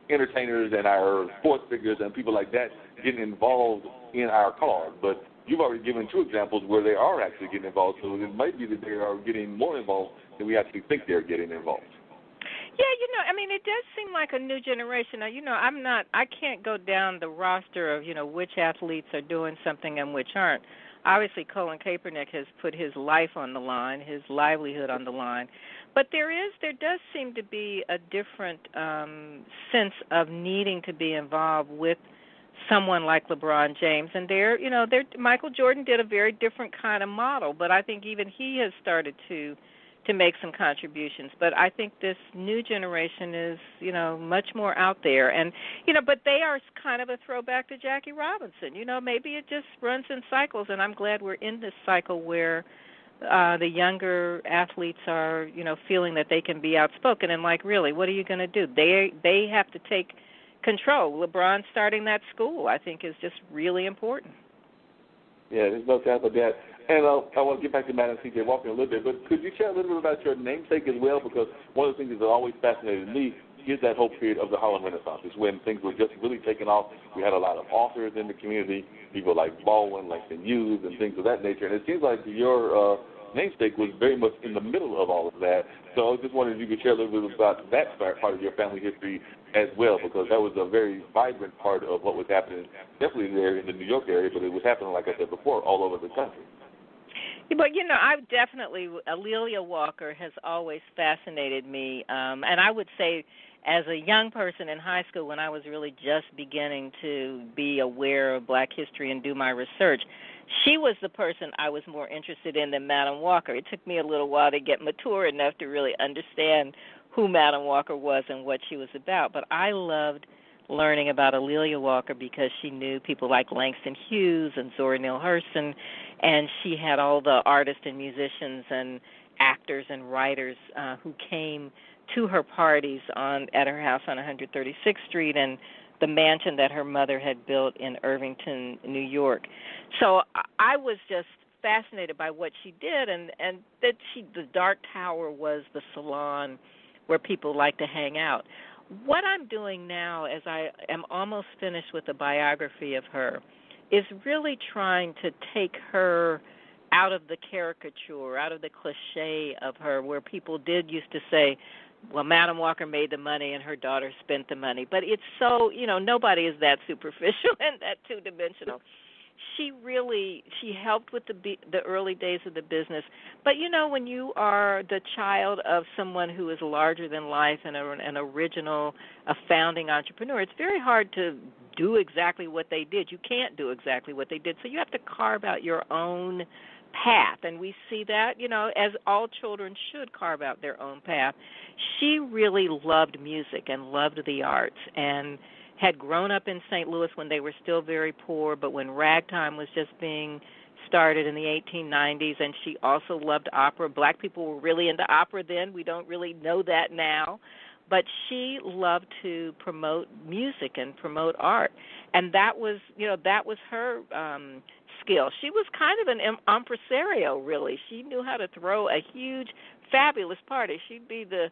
entertainers and our sports figures and people like that getting involved in our cause. But you've already given 2 examples where they are actually getting involved, so it might be that they are getting more involved than we actually think they're getting involved. Yeah, I mean, it does seem like a new generation. Now, I can't go down the roster of, which athletes are doing something and which aren't. Obviously, Colin Kaepernick has put his life on the line, his livelihood on the line. But there does seem to be a different sense of needing to be involved with someone like LeBron James. And Michael Jordan did a very different kind of model, but I think even he has started to make some contributions. But I think this new generation is, much more out there. And, but they are kind of a throwback to Jackie Robinson. Maybe it just runs in cycles, and I'm glad we're in this cycle where the younger athletes are, feeling that they can be outspoken. And, really, what are you going to do? They have to take control. LeBron starting that school, I think, is just really important. Yeah, there's no doubt about that. And I want to get back to Madam C.J. Walker a little bit, but could you share a little bit about your namesake as well? Because one of the things that always fascinated me is that whole period of the Harlem Renaissance. It's when things were just really taking off. We had a lot of authors in the community, people like Baldwin, like the Hughes, and things of that nature. And it seems like your namesake was very much in the middle of all of that. So I just wondered if you could share a little bit about that part of your family history as well, because that was a very vibrant part of what was happening, definitely there in the New York area, but it was happening, like I said before, all over the country. But, I've definitely, A'Lelia Walker has always fascinated me. And I would say as a young person in high school, when I was really just beginning to be aware of black history and do my research, she was the person I was more interested in than Madam Walker. It took me a little while to get mature enough to really understand who Madam Walker was and what she was about. But I loved learning about A'Lelia Walker because she knew people like Langston Hughes and Zora Neale Hurston, and she had all the artists and musicians and actors and writers who came to her parties at her house on 136th Street and the mansion that her mother had built in Irvington, New York. So I was just fascinated by what she did, and that the Dark Tower was the salon where people like to hang out. What I'm doing now, as I am almost finished with a biography of her, is really trying to take her out of the caricature, out of the cliche of her, where people did used to say, well, Madam Walker made the money and her daughter spent the money. But it's so, nobody is that superficial and that two-dimensional. She helped with the early days of the business. But, when you are the child of someone who is larger than life and an original, a founding entrepreneur, it's very hard to do exactly what they did. You can't do exactly what they did. So you have to carve out your own path. And we see that, as all children should carve out their own path. She really loved music and loved the arts and had grown up in St. Louis when they were still very poor, but when ragtime was just being started in the 1890s, and she also loved opera. Black people were really into opera then. We don't really know that now. But she loved to promote music and promote art, and that was her skill. She was kind of an impresario, really. She knew how to throw a huge, fabulous party. She'd be the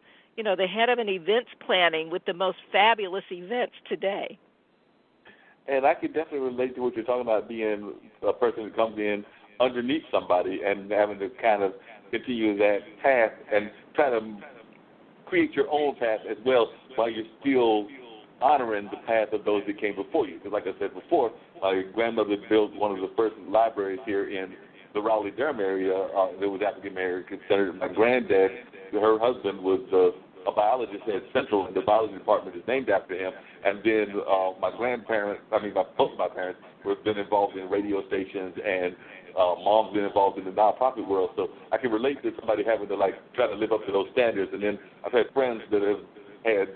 head of an events planning with the most fabulous events today. And I can definitely relate to what you're talking about, being a person who comes in underneath somebody and having to kind of continue that path and try to create your own path as well while you're still honoring the path of those that came before you. Because like I said before, my grandmother built one of the first libraries here in the Raleigh-Durham area that was African-American centered. My granddad, her husband, was a biologist at Central, and the biology department is named after him. And then both my parents have been involved in radio stations, and mom's been involved in the nonprofit world. So I can relate to somebody having to try to live up to those standards. And then I've had friends that have had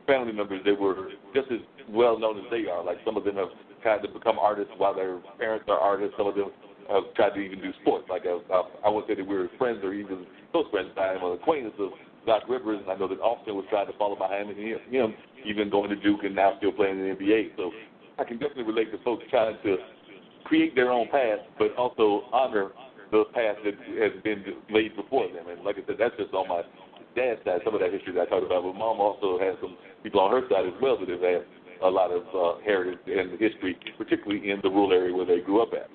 family members that were just as well known as they are. Like some of them have tried to become artists while their parents are artists. Some of them have tried to even do sports. Like I won't say that we were friends or even close friends, but I'm an acquaintance of Doc Rivers, and I know that Austin was trying to follow behind him, even going to Duke and now still playing in the NBA. So I can definitely relate to folks trying to create their own path, but also honor the path that has been laid before them. And like I said, that's just on my dad's side, some of that history that I talked about, but Mom also has some people on her side as well that have had a lot of heritage and history, particularly in the rural area where they grew up at.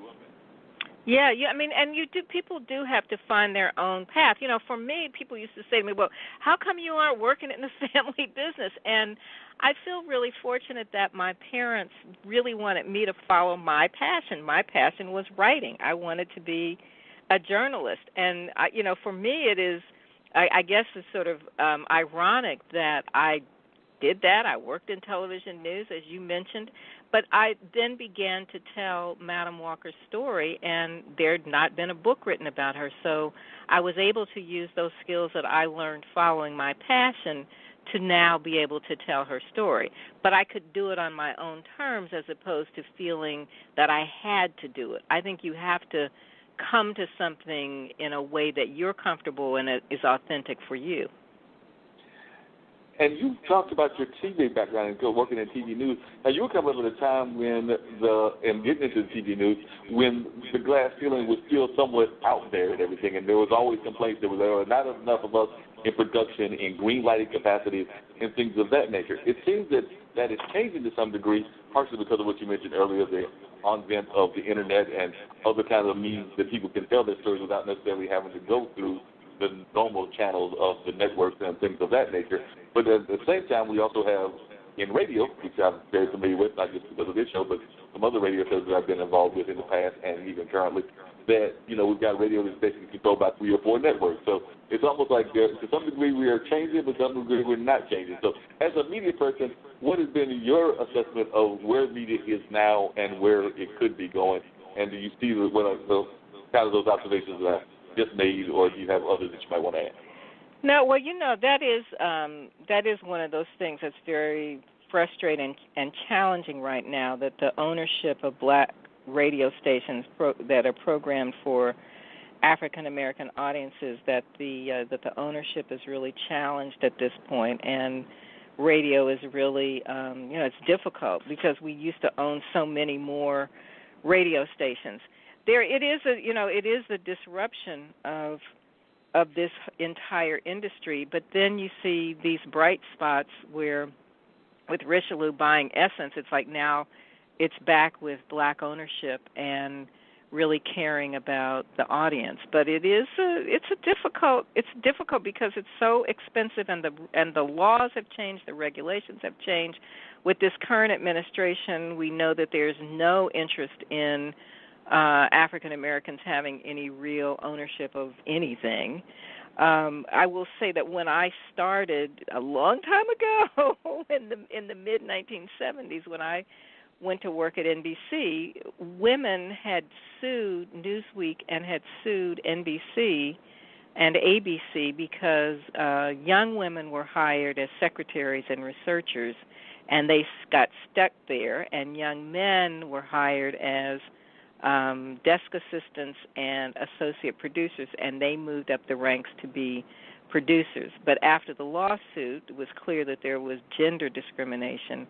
Yeah, I mean, and people do have to find their own path. For me, people used to say to me, well, how come you aren't working in the family business? And I feel really fortunate that my parents really wanted me to follow my passion. My passion was writing. I wanted to be a journalist. And, for me it is, I guess it's sort of ironic that I did that. I worked in television news, as you mentioned, but I then began to tell Madam Walker's story, and there had not been a book written about her. So I was able to use those skills that I learned following my passion to now be able to tell her story. But I could do it on my own terms as opposed to feeling that I had to do it. I think you have to come to something in a way that you're comfortable and it is authentic for you. And you talked about your TV background and working in TV news. Now, you were coming up at a time when and getting into TV news, when the glass ceiling was still somewhat out there and everything, and there was always complaints there were not enough of us in production, in green lighting capacities, and things of that nature. It seems that is changing to some degree, partially because of what you mentioned earlier, the advent of the Internet and other kinds of means that people can tell their stories without necessarily having to go through the normal channels of the networks and things of that nature. But at the same time, we also have in radio, which I'm very familiar with, not just because of this show, but some other radio shows that I've been involved with in the past and even currently, that, we've got radio that's basically controlled by 3 or 4 networks. So it's almost like to some degree we are changing, but to some degree we're not changing. So as a media person, what has been your assessment of where media is now and where it could be going? And do you see those observations that I just made, or do you have others that you might want to add? No, well, that is one of those things that's very frustrating and challenging right now, that the ownership of black radio stations that are programmed for African American audiences, that the ownership is really challenged at this point, and radio is really it's difficult because we used to own so many more radio stations. It is a disruption of this entire industry, but then you see these bright spots where, with Richelieu buying Essence, it's like now it's back with black ownership and really caring about the audience. But it's difficult because it's so expensive, and the laws have changed, the regulations have changed. With this current administration, we know that there's no interest in African Americans having any real ownership of anything. I will say that when I started a long time ago, in the mid 1970s, when I went to work at NBC, women had sued Newsweek and had sued NBC and ABC because young women were hired as secretaries and researchers, and they got stuck there, and young men were hired as desk assistants and associate producers, and they moved up the ranks to be producers. But after the lawsuit, it was clear that there was gender discrimination.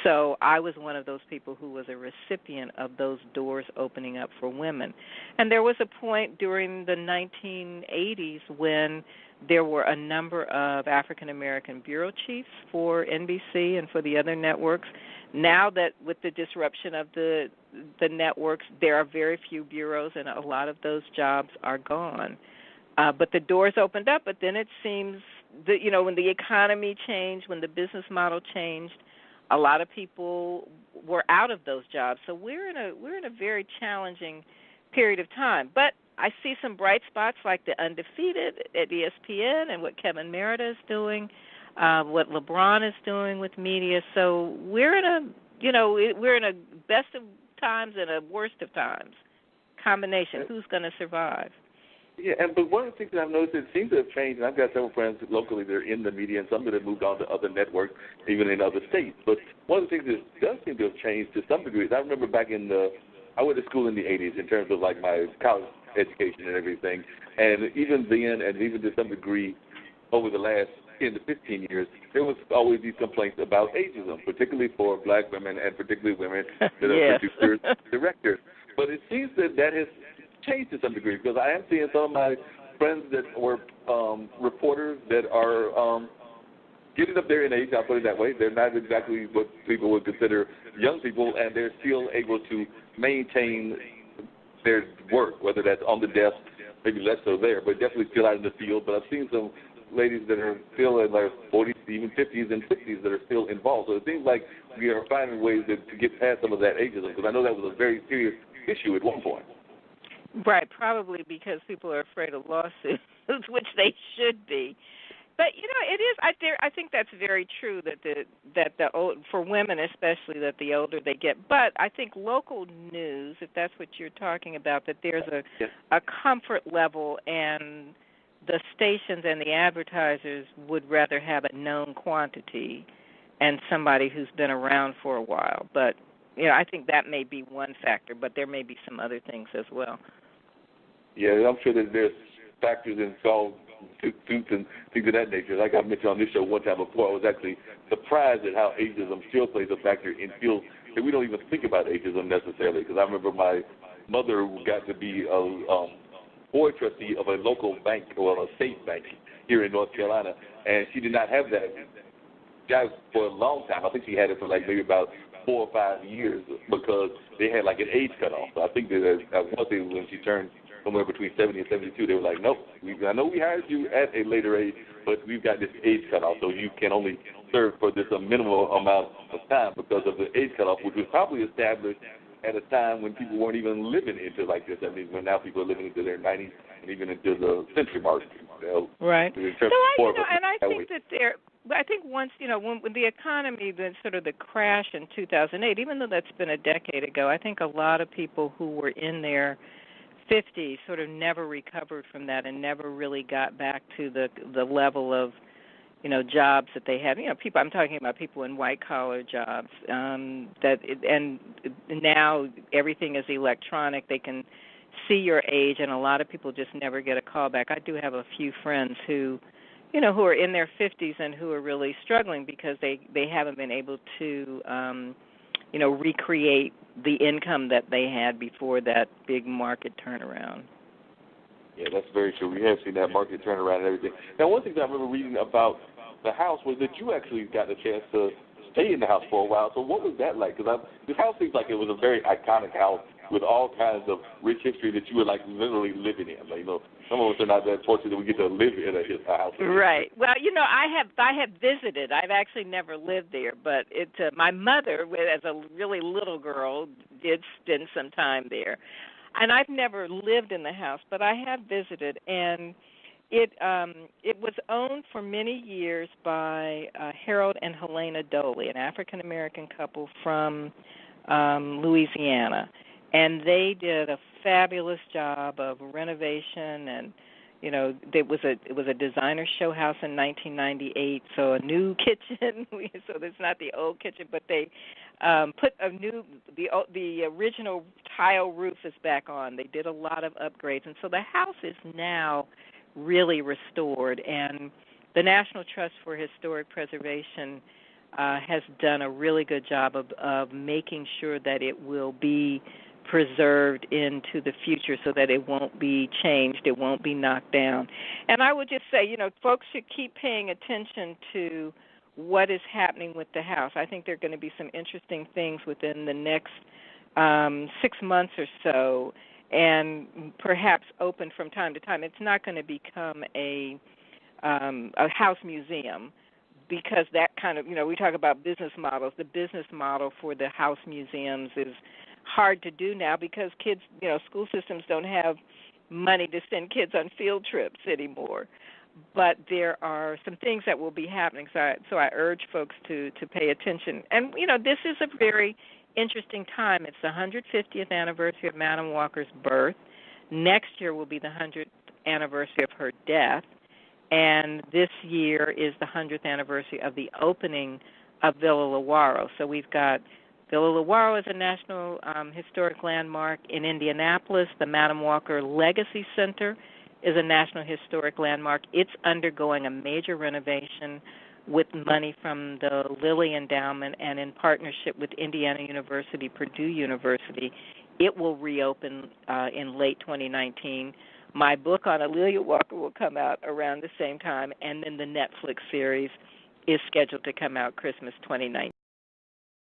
So I was one of those people who was a recipient of those doors opening up for women. And there was a point during the 1980s when there were a number of African-American bureau chiefs for NBC and for the other networks. Now that with the disruption of the networks, there are very few bureaus, and a lot of those jobs are gone. But the doors opened up, but then it seems that, when the economy changed, when the business model changed, a lot of people were out of those jobs. So we're in a very challenging period of time. But I see some bright spots like the Undefeated at ESPN and what Kevin Merida is doing, what LeBron is doing with media. So we're in a best of times and a worst of times combination. Who's going to survive? Yeah, but one of the things that I've noticed, it seems to have changed, and I've got several friends locally that are in the media, and some that have moved on to other networks, even in other states. But one of the things that does seem to have changed to some degree is I remember back I went to school in the 80s in terms of like my college education and everything, and even then, and even to some degree over the last 10 to 15 years, there was always these complaints about ageism, particularly for black women and particularly women that are producers, directors. But it seems that has changed to some degree, because I am seeing some of my friends that were reporters that are getting up there in age. I'll put it that way. They're not exactly what people would consider young people, and they're still able to maintain their work, whether that's on the desk, maybe less so there, but definitely still out in the field. But I've seen some ladies that are still in their 40s, even 50s and 60s that are still involved. So it seems like we are finding ways to get past some of that ageism, because I know that was a very serious issue at one point. Right, probably because people are afraid of lawsuits, which they should be. But it is. I think that's very true that the old, for women especially, that the older they get. But I think local news, if that's what you're talking about, that there's a comfort level, and the stations and the advertisers would rather have a known quantity and somebody who's been around for a while. But I think that may be one factor, but there may be some other things as well. Yeah, I'm sure that there's factors in suits and things of that nature. Like I mentioned on this show one time before, I was actually surprised at how ageism still plays a factor in fields that we don't even think about ageism necessarily. Because I remember my mother got to be a board trustee of a local bank, or a state bank here in North Carolina, and she did not have that job for a long time. I think she had it for like maybe about 4 or 5 years, because they had like an age cutoff. So I think that one thing, when she turned somewhere between 70 and 72, they were like, nope, I know we hired you at a later age, but we've got this age cutoff, so you can only serve for this a minimal amount of time because of the age cutoff, which was probably established at a time when people weren't even living into like this. I mean, when now people are living into their 90s and even into the century mark. Right. So I think once, when the economy, the sort of the crash in 2008, even though that's been a decade ago, I think a lot of people who were in their 50s sort of never recovered from that and never really got back to the level of, jobs that they had. People, I'm talking about people in white-collar jobs, and now everything is electronic. They can see your age, and a lot of people just never get a call back. I do have a few friends who are in their 50s and who are really struggling because they haven't been able to, recreate the income that they had before that big market turnaround. Yeah, that's very true. We have seen that market turnaround and everything. Now, one thing that I remember reading about the house was that you actually got a chance to stay in the house for a while. So what was that like? Because this house seems like it was a very iconic house with all kinds of rich history that you were like literally living in. Like, some of us are not that fortunate that we get to live in a house. Right. Well, I have visited. I've actually never lived there, but my mother, as a really little girl, did spend some time there. And I've never lived in the house, but I have visited, and it was owned for many years by Harold and Helena Doley, an African-American couple from Louisiana. And they did a fabulous job of renovation, and it was a designer show house in 1998. So a new kitchen. So it's not the old kitchen, but they put the original tile roof is back on. They did a lot of upgrades, and so the house is now really restored. And the National Trust for Historic Preservation has done a really good job of making sure that it will be preserved into the future so that it won't be changed, it won't be knocked down. And I would just say, folks should keep paying attention to what is happening with the house. I think there are going to be some interesting things within the next 6 months or so, and perhaps open from time to time. It's not going to become a house museum, because that kind of, we talk about business models. The business model for the house museums is hard to do now because kids, school systems don't have money to send kids on field trips anymore. But there are some things that will be happening, so I urge folks to pay attention. And, this is a very interesting time. It's the 150th anniversary of Madam Walker's birth. Next year will be the 100th anniversary of her death. And this year is the 100th anniversary of the opening of Villa Lawaro. So we've got Villa Lawaro is a National Historic Landmark in Indianapolis. The Madam Walker Legacy Center is a National Historic Landmark. It's undergoing a major renovation with money from the Lilly Endowment and in partnership with Indiana University, Purdue University. It will reopen in late 2019. My book on A'Lelia Walker will come out around the same time, and then the Netflix series is scheduled to come out Christmas 2019.